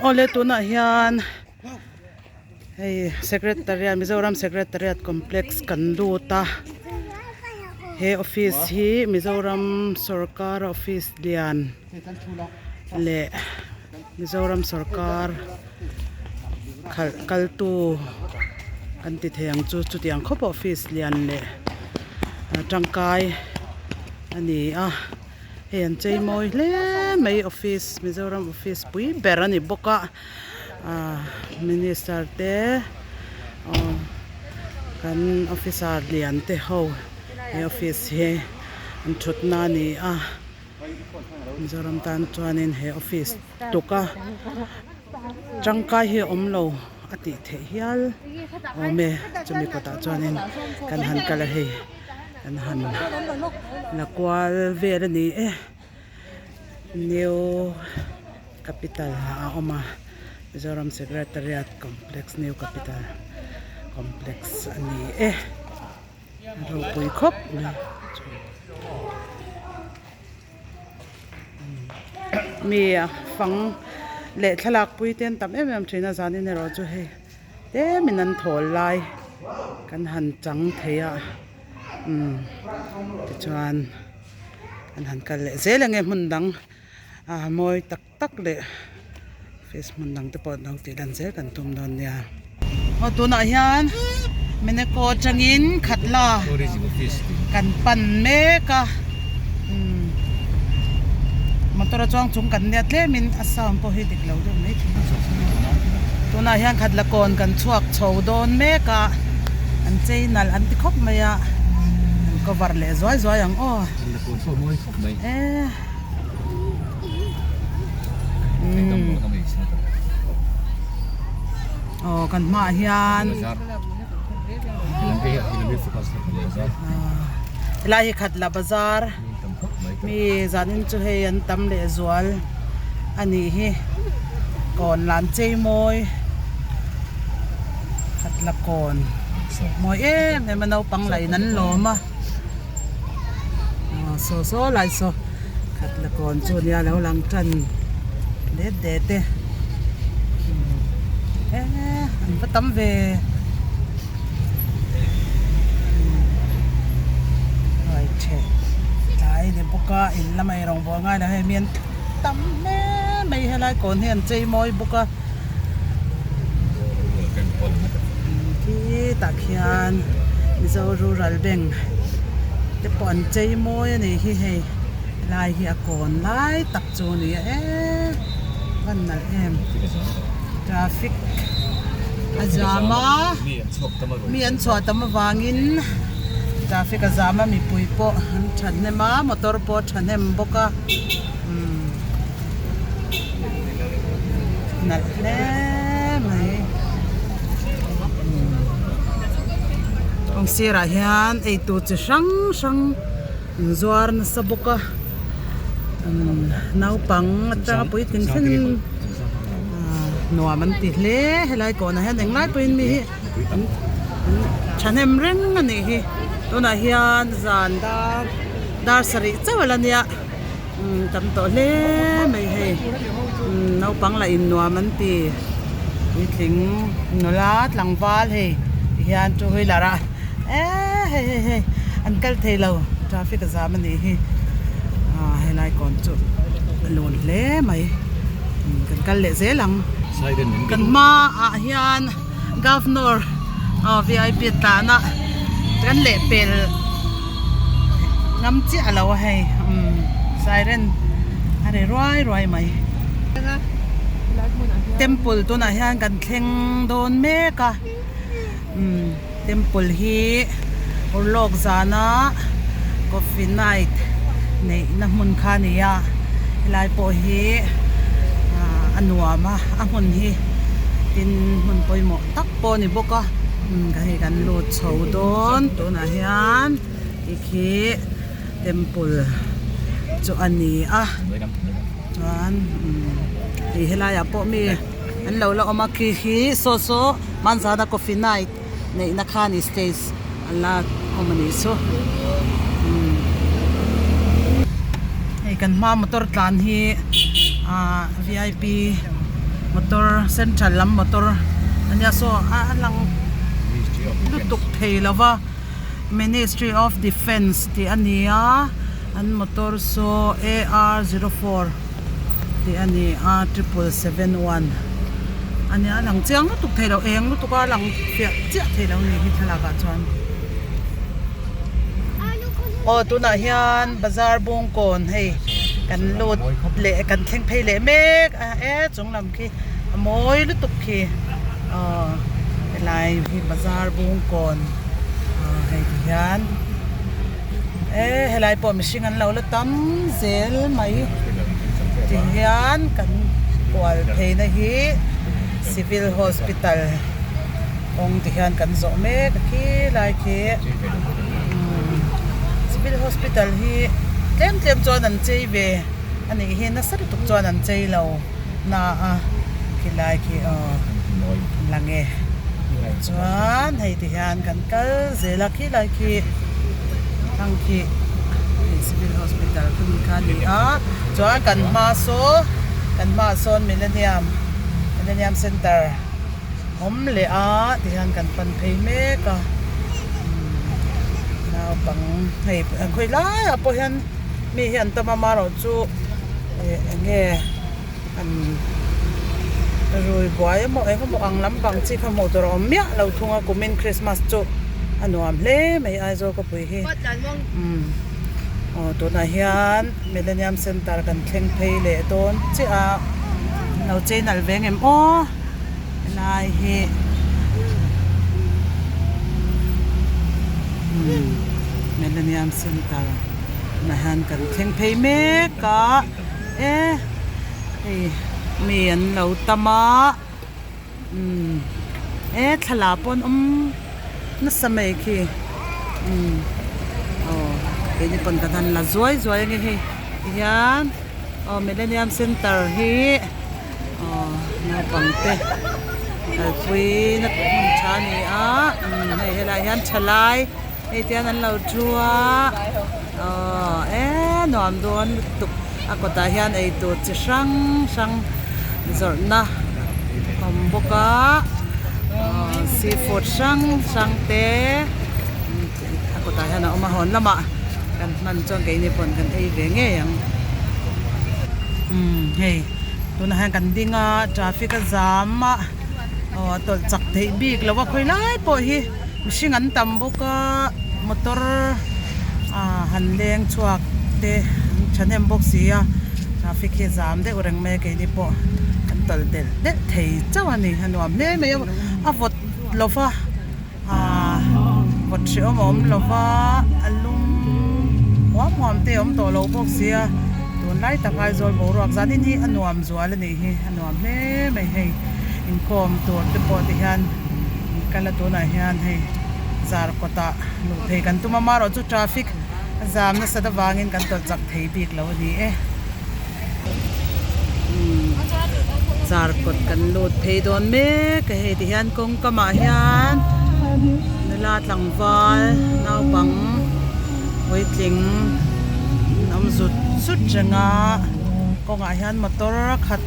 ole tuna hian hei secretariat Mizoram secretariat complex kan luta he office hi Mizoram Sarkar office lian le Mizoram Sarkar kaltu kan ti theng chu tiang khop office lian le tangkai ani a hen chei moi le mai office Mizoram office pui berani boka minister te kan officer lian te ho he office he an thutna ni a Mizoram tan chuanin he office tuka tangkai hi omlo ati the hial ome chumi kota chuanin kan han kala he kan han lakwal ver ni new capital oma Mizoram secretariat complex new capital complex ani ro pui khop mi phang le thalak pui ten tam em thina zanin ro chu he te minan thol lai kan han chang theya chuan kan han kal le zelenge mundang moi tak le face mundang te pot nang ti dan zel kan tum don ya ho tuna hian mene ko changin khatla kan pan me ka motor chuang chung kan net le min asam po hi dik lo do mai tuna hian khatla kon kan chuak chho don me ka an chei nal an ti khop maya an cover le zoi ang kan ma hian ilahi khatla bazar mi zanin chu he an tam le zual ani hi kon lan chei moi khatla kon moi me manau pang lai nan loma so lai so khatla kon chu nia lo lang tan de te an patam ve ai che tai de boka in la mai rong bo ngai na he mian tam me mai helai kon hian chei moi boka ki ta khian Mizo rural bank te pon chei moi ani hi he lai hi a kon lai tak chu ni van nal em traffic azama mi an chwa tam wangin traffic azama mi pui po an thanne ma motor po thanem boka nal le mai ong sira hian ei tu chu sang zuar na saboka nau pang atanga pui tin thin nuam an ti hle helai ko na hian englai puin mi thanem reng ani hi tuna hian zan dar sari chawalania tam to le mai he nau pang la in nuam an ti wi thing nola tlangwal he hian chu hui lara he an kal thelo traffic jam ani hi helai kon chu lon le mai kan kal le zelang kan ma hian governor VIP ta na kan le pel ngam chi alo hay siren are roi mai temple to na hian kan thleng don me ka temple hi orlok zana coffee night nei na mun kha ni ya lai po hi anuama angon hi tin mun poimo tak po ni boka ka hi kan lut chho don to na hian ikhi temple chu ani chuan hi helaya po mi an lo la oma khi so manzada coffee night nei na khani stage ala omani so hey kan ma motor tlan hi VIP motor central lam motor ania so lang lutuk thei lova Ministry of Defense ti ania an motor so AR04 ti ani A7771 ania lang chiang lutuk thei lo eng lutuka lang fia chia thei lo ni hi thalaka chuan tuna hian bazar bung kon hei kan lut le kan thleng phei le mek chunglam khi moi lutuk khi lai hi bazar bung kon hei hian helai po mishing an lo la tam zel mai ti hian kan kwal phei na hi civil hospital ong ti hian kan zo mek khi lai khi civil hospital hi tlem chuan an chei ve ani hi na sari tuk chuan an chei lo na khilai khi lange chuan hei ti hian kan kal zela khi lai khi thang khi civil hospital khun kha ni chuan kan ma son millennium center om le ti hian kan pan phei me ka nào bằng hei khoi lai po hian mi hian tamama ro chu nghe an rồi boy mo mo ang lam bang chi kha mo tor om mia lo thunga kumin Christmas chu anuam le mai ai zo ko pui hi to na hian millennium center kan thleng phei le ton chi lo chen al veng em lai hi Millennium Center na han kan thleng phei me ka mi an lo tama thala pon na samai khi ke ni pon kan la zoi nge hi hian Millennium Center hi na pangte al pui na chani hei helai hian chalai tian an lo thua nuam don tuk akota hian ei tu chi sang zorna boka seafood sang te akota hian oma hon lama kan man chong ke ni pon kan ei ve nge yang hei tuna han kan dinga traffic jam tol chak thei bik lawa khoi lai po hi mishing an tam boka motor han leng chuak te chanem box sia traffic he jam de ureng me ke ni po an tol del de thei chawani hanuam ne me avot lova vot che om lova alum wam te to lo box sia ton lai ta kai zol bo rak zanin hi anuam zual ni hi anuam ne me hei in kom to te po ti han kala to na hian hei zar kota lu thei kan tuma maro chu traffic jam na sada wangin kan tol chak thei bik lo ni zar kot kan lut thei don me ka he ti hian kong kama hian nala tlangwal nau bang waiting nam zut sut janga konga hian motor khat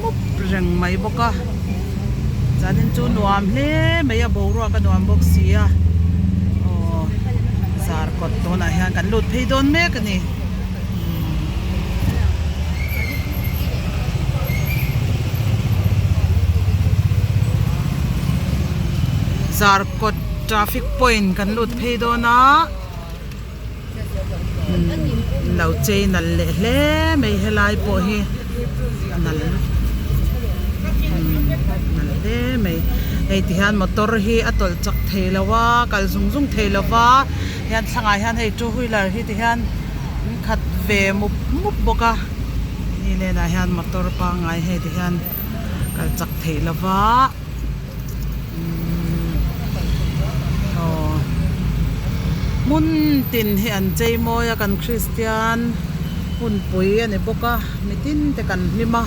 mup reng mai boka zanin chu nuam hle meya boru ka nuam box sia zar kot to na hian kan lut phei don me ka ni zar kot traffic point kan lut phei do na lau chei nal le hle mei helai po hi nal le mei ei ti hian motor hi atol chak theilawa kal zung theilawa hian thlanga hian hei two wheeler hi ti hian khat ve mup boka ni le na hian motor pa ngai hei ti hian kal chak theilawa mun tin hi an chei moya kan Christian hun pui ani boka mitin te kan hlima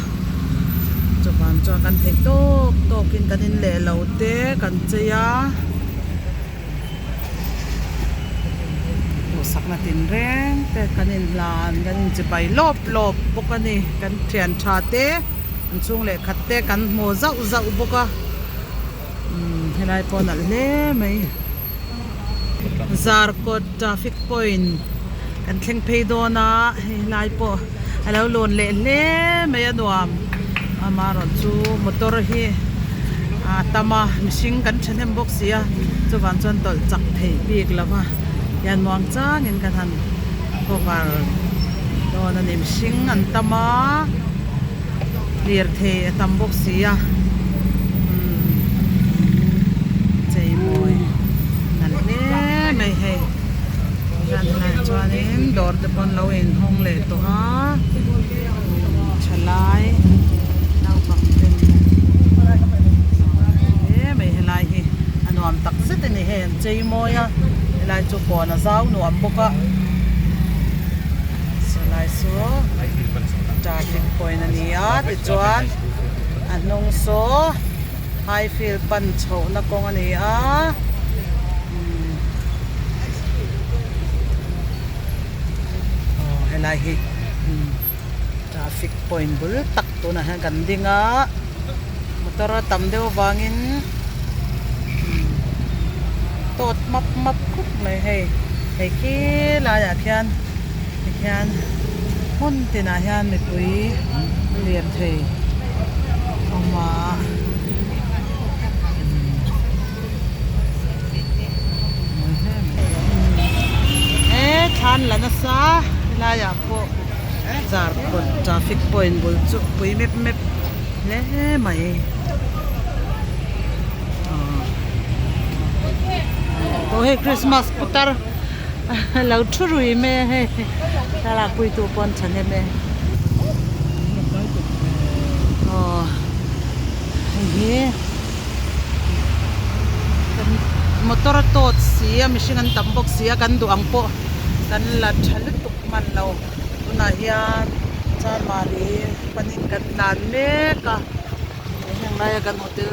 chuan kan thei tok kin kan in le lo te kan cheya sakna tin reng te kan in lan kan in chipai lop boka ni kan thian tha te an chung le khat te kan mo zau zau boka helai pon al le mai Zarkot traffic point kan thleng phei dona helai po alo lon le le mai anuam amaron chu motor hi tama mishing kan thenem box sia chuwan chon tol chak thei bik lama yan muang chang in kan han cover dona nim sing an tama clear the tam box sia chei moi nan le mai he ran na chuanin dor te pon lo in hong le to ha chalai nau bang ten mai helai hi anuam tak set ni hen chei moi a helai chu ko na zau nuam boka salai so traffic point ania ti chuan anong so high field pan chho na kong ania helai hi traffic point bul tak to na han kan dinga motor tam deu wangin tot map khúc mai hei ki la ya khian hun tina hian mi pui lian thei oma than lana sa la ya po Zarkot traffic point bul chu pui map le mai oh hey Christmas putar lau thurui me he tala pui tu pon chane me oh he motor tot sia machine an tam box sia kan du ang po kan la thalu tuk man lo tuna hian chan mari panin kan nan me ka heng lai kan hotel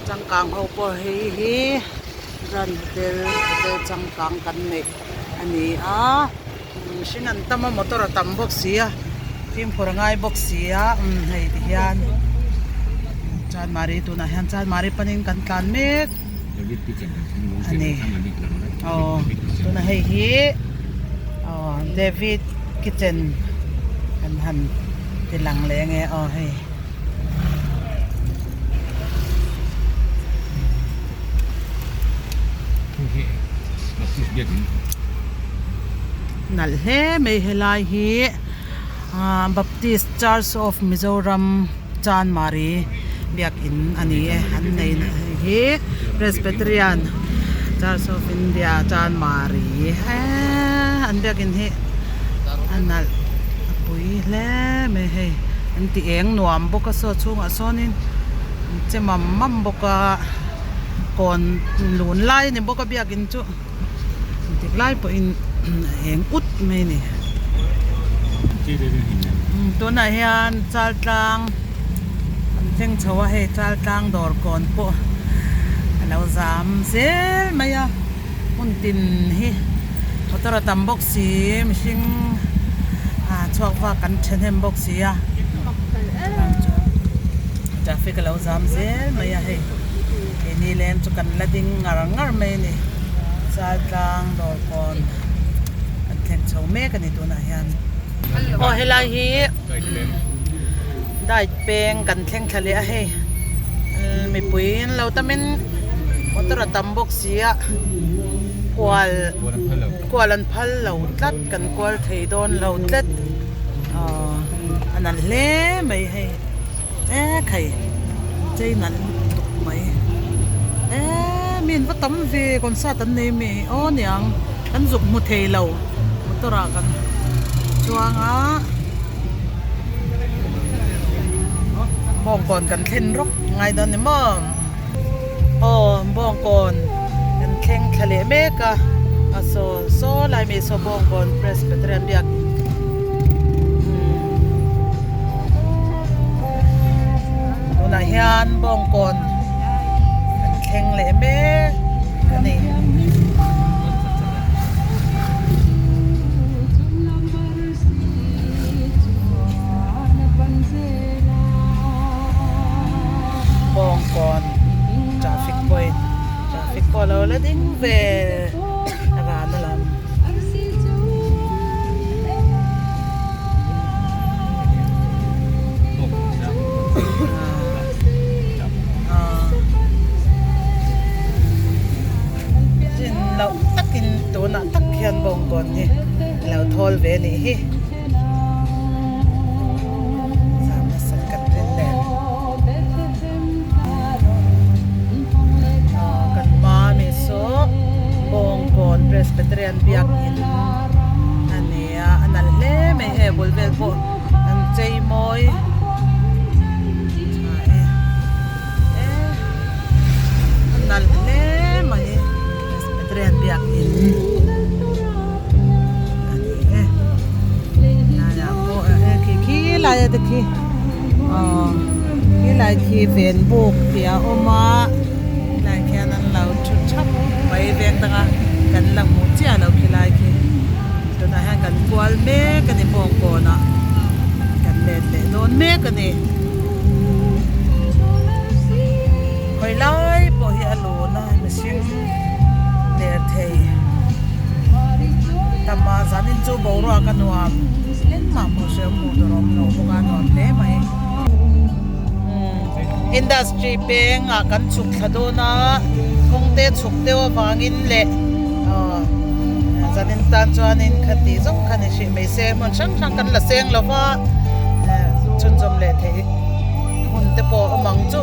changkang ho po hi ran hotel changkang kan ne ani machine an tama motor tam box sia phim khorangai box sia hei hian chan mari tuna hian chan mari panin kan tlan me ani tuna hei hi David Kitchen kan han tilang le nge hei nal he mai helai hi Baptist Church of Mizoram Chan Mari biak in ani an nei hi Presbyterian Church of India Chan Mari an biak in hi anal pui le me he an ti eng nuam boka so chunga sonin che mam boka kon lun lai ni boka biak in chu tik lai po in eng ut me ni to na hian chal tlang an theng chawa he chal tlang dor kon po alo zam zel maya un tin hi motor tam box si mishing chok wa kan thenem box si ya traffic alo zam zel maya he ni lem chu kan lading ngar me ni chal tlang dor kon an theng chau me kan ni to na hian helai hi dai peng kan thleng thale a he mi puin lo tamin motor tam box sia kwal an phal lo tlat kan kwal thei don lo tlat anan le mai he khai chei nan tuk mai min va tam ve kon sa tan nei me niang kan zuk mu thei lo motor kan chuanga bong kon kan thlen rok ngai don ni mo bong kon kan thleng thale me ka so lai me so bong kon Presbyterian biak una hian bong kon kan thleng le me kani lo la ding ve ra na lam jin lo takin to na tak hian bong kon hi lo thol ve ni hi sama sakat rin le kan ma mi so bong kon presbyterian biak in ania anal le me he bol vel bo an chei moi anal le mai presbyterian biak in lại được khi cái lại khi ven buộc thì oma lại khi anh lâu chút chắp bay ven ta cần làm một chiếc lâu khi lại khi tôi nói hàng cần qual mê cái này bông bò nọ cần lên để đón mê cái này hồi lại bỏ hiện lúa nè mà xin để thầy tầm mà gia đình chú bố ra cái nuông mà một số một đồ nó một cái nó thế mà industry beng à kan chuk thado na kong te chuk te wangin le zanin tan chuan in khati zok khani shi mai se mon sang sang kan la seng lova chun jom le the hun te po amang chu